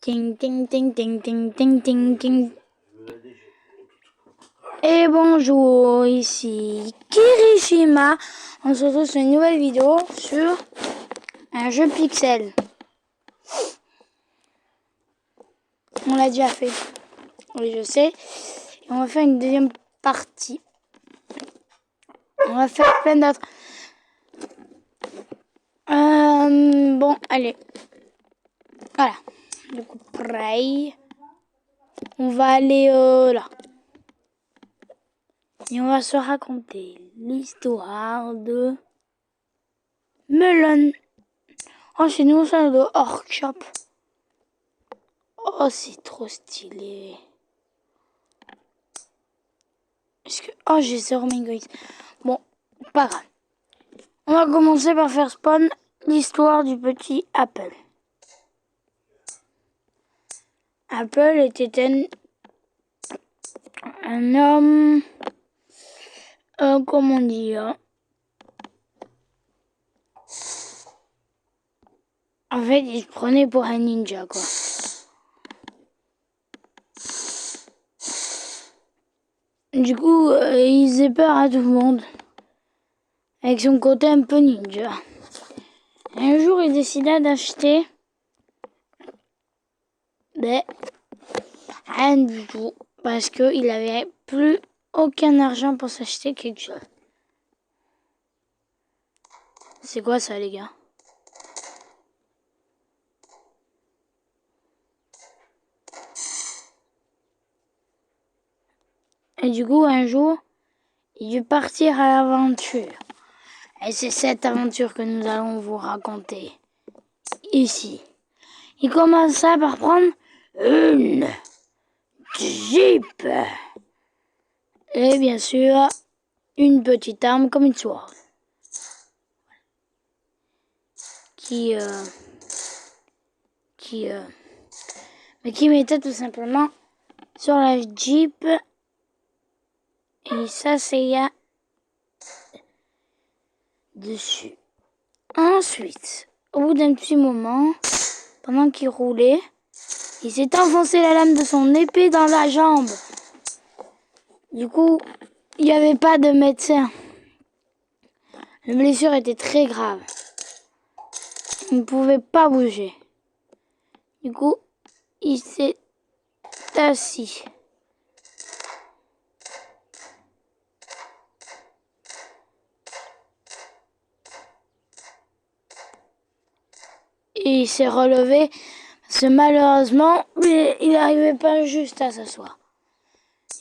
Ting ting ting ting ting ting ting ting. Et bonjour, ici Kirishima. On se retrouve sur une nouvelle vidéo sur un jeu Pixel. On l'a déjà fait. Oui, je sais. Et on va faire une deuxième partie. On va faire plein d'autres. Bon, allez. Voilà. Du coup, pareil. On va aller là. Et on va se raconter l'histoire de Melon. Oh, chez nous, c'est de Orkshop. Oh, c'est trop stylé. Oh, j'ai zéro mégoïs. Bon, pas grave. On va commencer par faire spawn l'histoire du petit Apple. Apple était un homme... comment dire... En fait, il se prenait pour un ninja, quoi. Du coup, il faisait peur à tout le monde. Avec son côté un peu ninja. Et un jour, il décida d'acheter... rien du tout. Parce qu'il n'avait plus aucun argent pour s'acheter quelque chose. C'est quoi ça, les gars? Et du coup, un jour, il dut partir à l'aventure. Et c'est cette aventure que nous allons vous raconter ici. Il commença par prendre une Jeep. Et bien sûr, une petite arme comme une sword. Mais qui mettait tout simplement sur la Jeep. Et il s'asseya dessus. Ensuite, au bout d'un petit moment, pendant qu'il roulait, il s'est enfoncé la lame de son épée dans la jambe. Du coup, il n'y avait pas de médecin. La blessure était très grave. Il ne pouvait pas bouger. Du coup, il s'est assis. Et il s'est relevé parce que malheureusement, il n'arrivait pas juste à s'asseoir.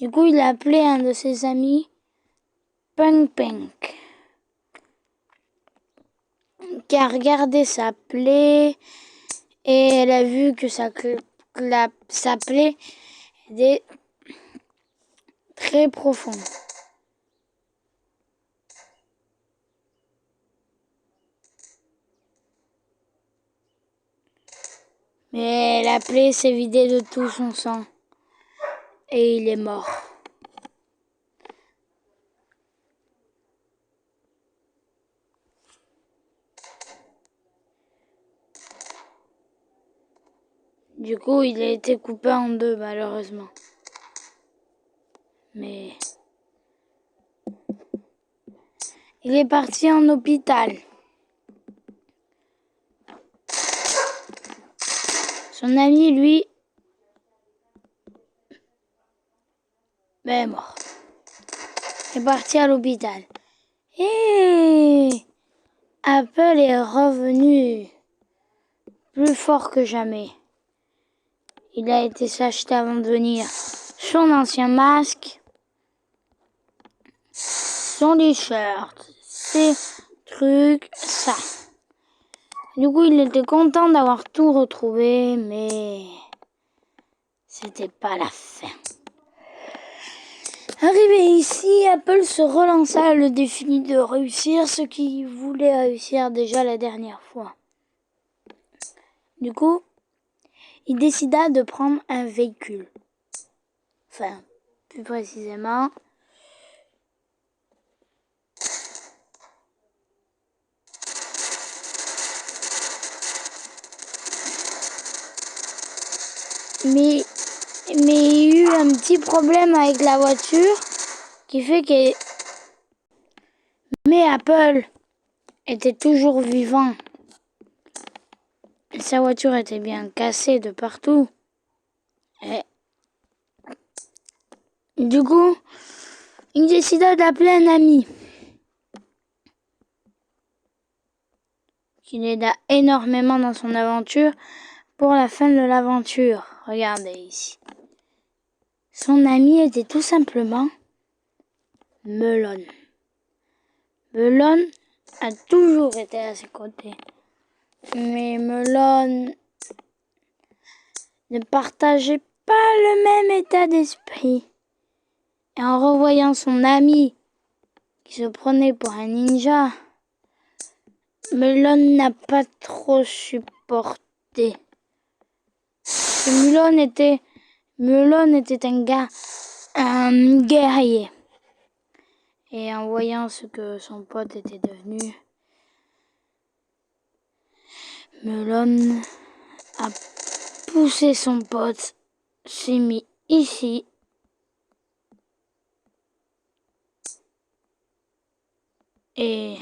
Du coup, il a appelé un de ses amis, Punk Punk, qui a regardé sa plaie et elle a vu que sa plaie était très profonde. Mais la plaie s'est vidée de tout son sang et il est mort. Du coup, il a été coupé en deux, malheureusement. Mais il est parti en hôpital. Son ami, lui, est mort. Il est parti à l'hôpital. Et Apple est revenu plus fort que jamais. Il a été s'acheter avant de venir son ancien masque, son t-shirt, ses trucs, ça. Du coup, il était content d'avoir tout retrouvé, mais c'était pas la fin. Arrivé ici, Apple se relança le défi de réussir ce qu'il voulait réussir déjà la dernière fois. Du coup, il décida de prendre un véhicule. Enfin, plus précisément, Mais il y a eu un petit problème avec la voiture qui fait que... Mais Apple était toujours vivant. Et sa voiture était bien cassée de partout. Et... Du coup, il décida d'appeler un ami qui l'aida énormément dans son aventure pour la fin de l'aventure. Regardez ici. Son ami était tout simplement Melon. Melon a toujours été à ses côtés. Mais Melon ne partageait pas le même état d'esprit. Et en revoyant son ami qui se prenait pour un ninja, Melon n'a pas trop supporté. Melon était un guerrier. Et en voyant ce que son pote était devenu, Melon a poussé son pote, s'est mis ici. Et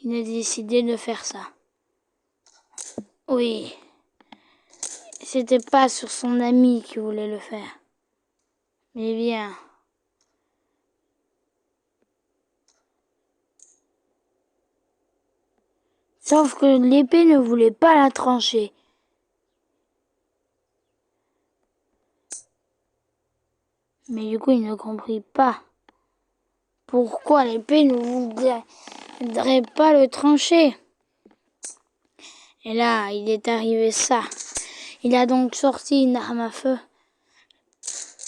il a décidé de faire ça. Oui, c'était pas sur son ami qui voulait le faire. Mais bien, sauf que l'épée ne voulait pas la trancher. Mais du coup, il ne comprit pas pourquoi l'épée ne voudrait pas le trancher. Et là, il est arrivé ça. Il a donc sorti une arme à feu.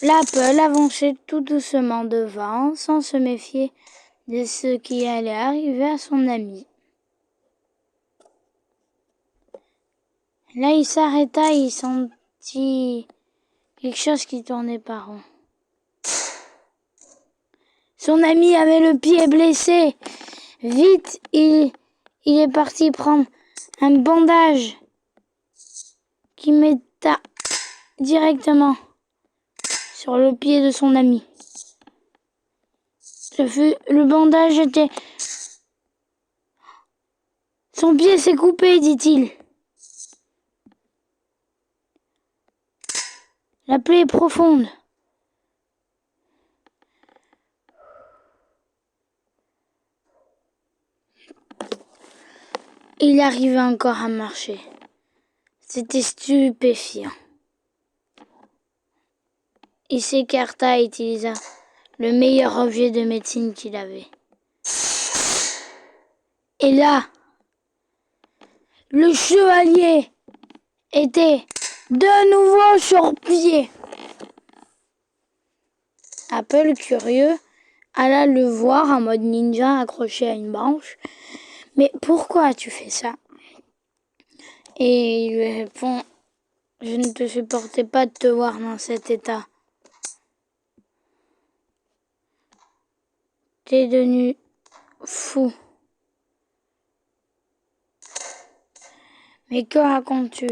L'Apple avançait tout doucement devant, sans se méfier de ce qui allait arriver à son ami. Là, il s'arrêta et il sentit quelque chose qui tournait par rond. Son ami avait le pied blessé. Vite, il est parti prendre un bandage qui metta directement sur le pied de son ami. Le bandage était... Son pied s'est coupé, dit-il. La plaie est profonde. Il arrivait encore à marcher. C'était stupéfiant. Il s'écarta et utilisa le meilleur objet de médecine qu'il avait. Et là, le chevalier était de nouveau sur pied. Apple, curieux, alla le voir en mode ninja accroché à une branche. « Mais pourquoi as-tu fait ça ?» Et il lui répond « Je ne te supportais pas de te voir dans cet état. T'es devenu fou. » « Mais que racontes-tu ? » ?»«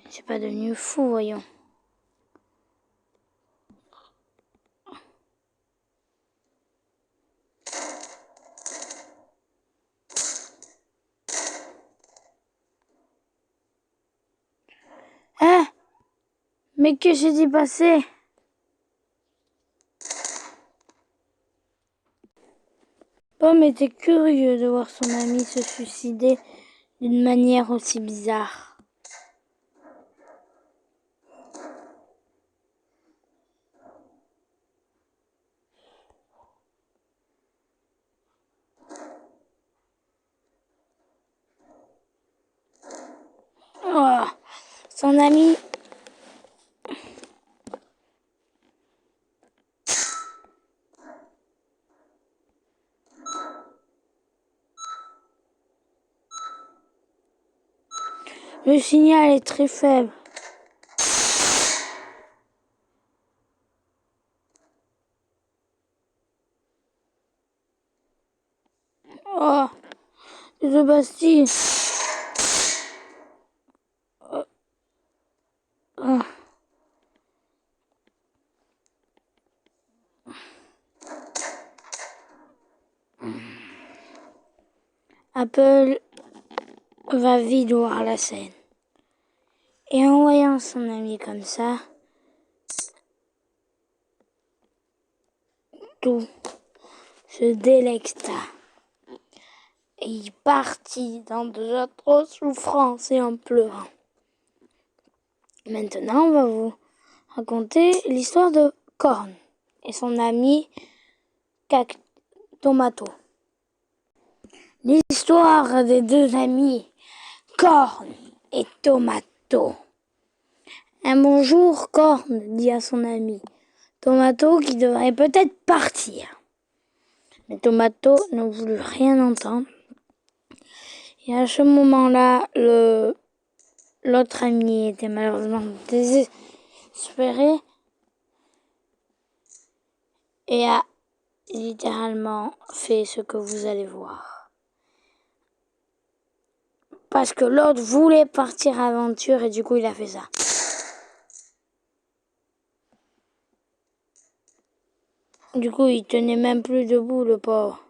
Je suis pas devenu fou, voyons. » Hein ? Mais que s'est-il passé ? Pomme était curieux de voir son ami se suicider d'une manière aussi bizarre. Oh, son ami le signal est très faible. Oh, que se passe-t-il ? Apple va vite voir la scène. Et en voyant son ami comme ça, tout se délecta. Et il partit dans de atroces souffrances et en pleurant. Maintenant, on va vous raconter l'histoire de Corn et son ami Tomato. L'histoire des deux amis Corn et Tomato. Un bonjour, Corn dit à son ami Tomato qui devrait peut-être partir. Mais Tomato ne voulut rien entendre. Et à ce moment-là, l'autre ami était malheureusement désespéré et a littéralement fait ce que vous allez voir. Parce que l'autre voulait partir à l'aventure et du coup il a fait ça. Du coup il tenait même plus debout, le pauvre.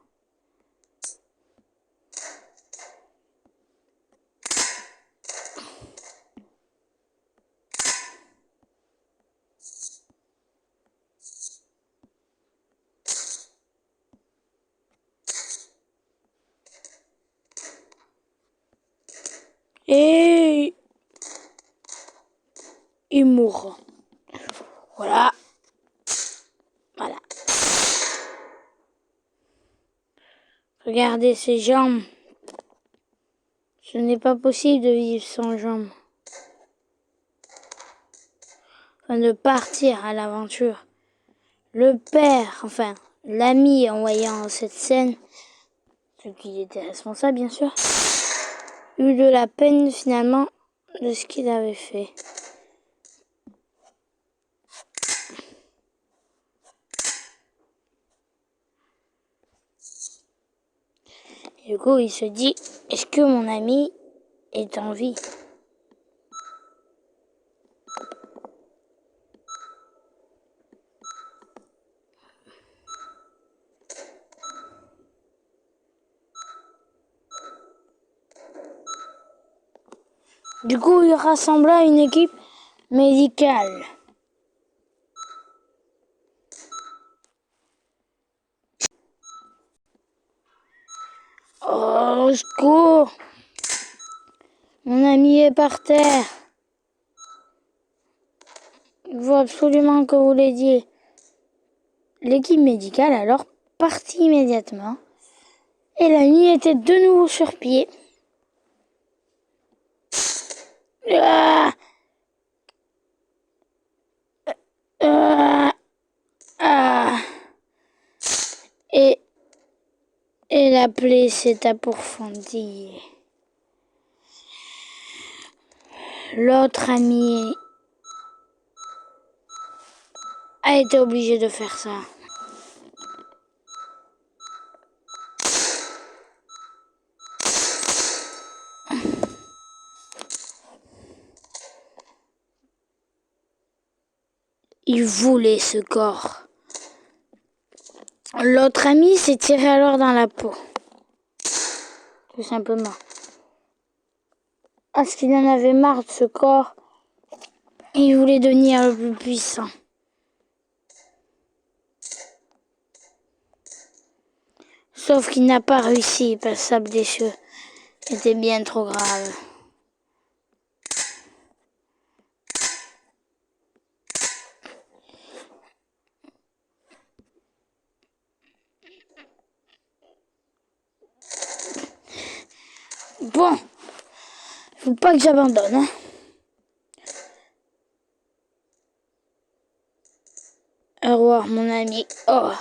Et il mourra. Voilà. Regardez ses jambes. Ce n'est pas possible de vivre sans jambes. Enfin, de partir à l'aventure. Le père, enfin, l'ami en voyant cette scène, ce qui était responsable bien sûr, eut de la peine finalement de ce qu'il avait fait. Et du coup, il se dit, est-ce que mon ami est en vie ? Du coup, il rassembla une équipe médicale. Oh, au secours! Mon ami est par terre. Il faut absolument que vous l'aidiez. L'équipe médicale alors partit immédiatement. Et l'ami était de nouveau sur pied. Ah, ah, ah. Et la plaie s'est approfondie. L'autre ami a été obligé de faire ça. Il voulait ce corps. L'autre ami s'est tiré alors dans la peau. Tout simplement. Parce qu'il en avait marre de ce corps. Et il voulait devenir le plus puissant. Sauf qu'il n'a pas réussi parce que sa blessure était bien trop grave. Bon, faut pas que j'abandonne, hein. Au revoir, mon ami. Oh.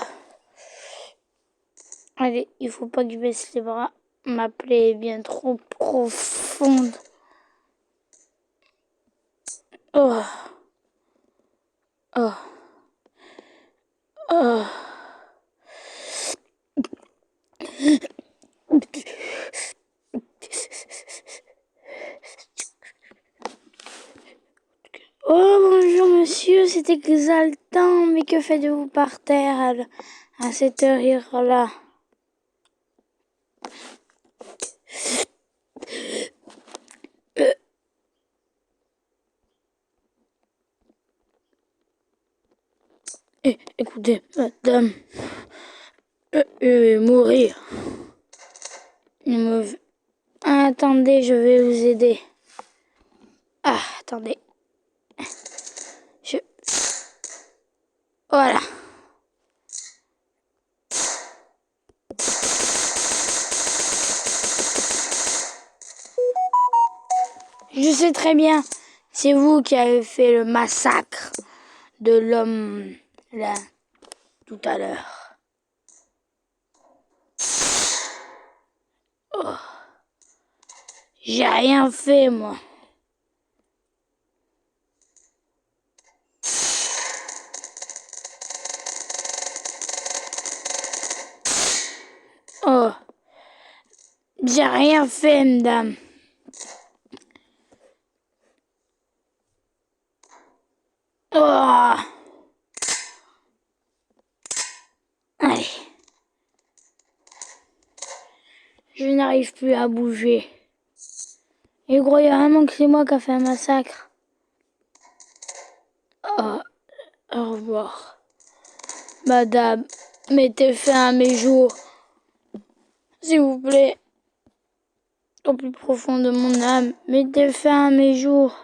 Allez, il faut pas que je baisse les bras. Ma plaie est bien trop profonde. Oh. Oh. Oh. Oh, bonjour monsieur, c'est exaltant, mais que faites-vous par terre à cette heure-là ? Écoutez, madame, je vais mourir. Attendez, je vais vous aider. Ah, attendez. Voilà. Je sais très bien, c'est vous qui avez fait le massacre de l'homme là, tout à l'heure. Oh. J'ai rien fait, moi. Oh. J'ai rien fait, madame. Oh. Allez. Je n'arrive plus à bouger. Et croyez vraiment que c'est moi qui a fait un massacre. Oh. Au revoir. Madame, mettez fin à mes jours. S'il vous plaît. Au plus profond de mon âme, mettez fin à mes jours.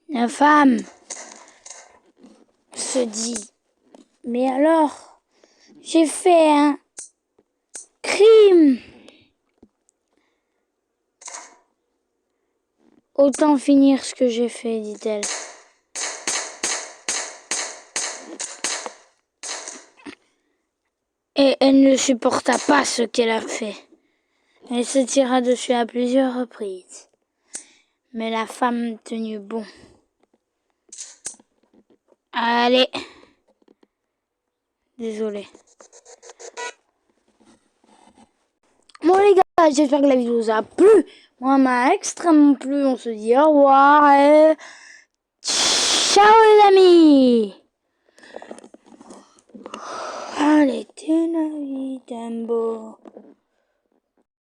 La femme se dit, mais alors, j'ai fait un crime. Autant finir ce que j'ai fait, dit-elle. Et elle ne supporta pas ce qu'elle a fait. Elle se tira dessus à plusieurs reprises. Mais la femme tenut bon. Allez. Désolée. Bon les gars, j'espère que la vidéo vous a plu. Moi, m'a extrêmement plu. On se dit au revoir et ciao les amis. Allez, t'es la vie d'un beau.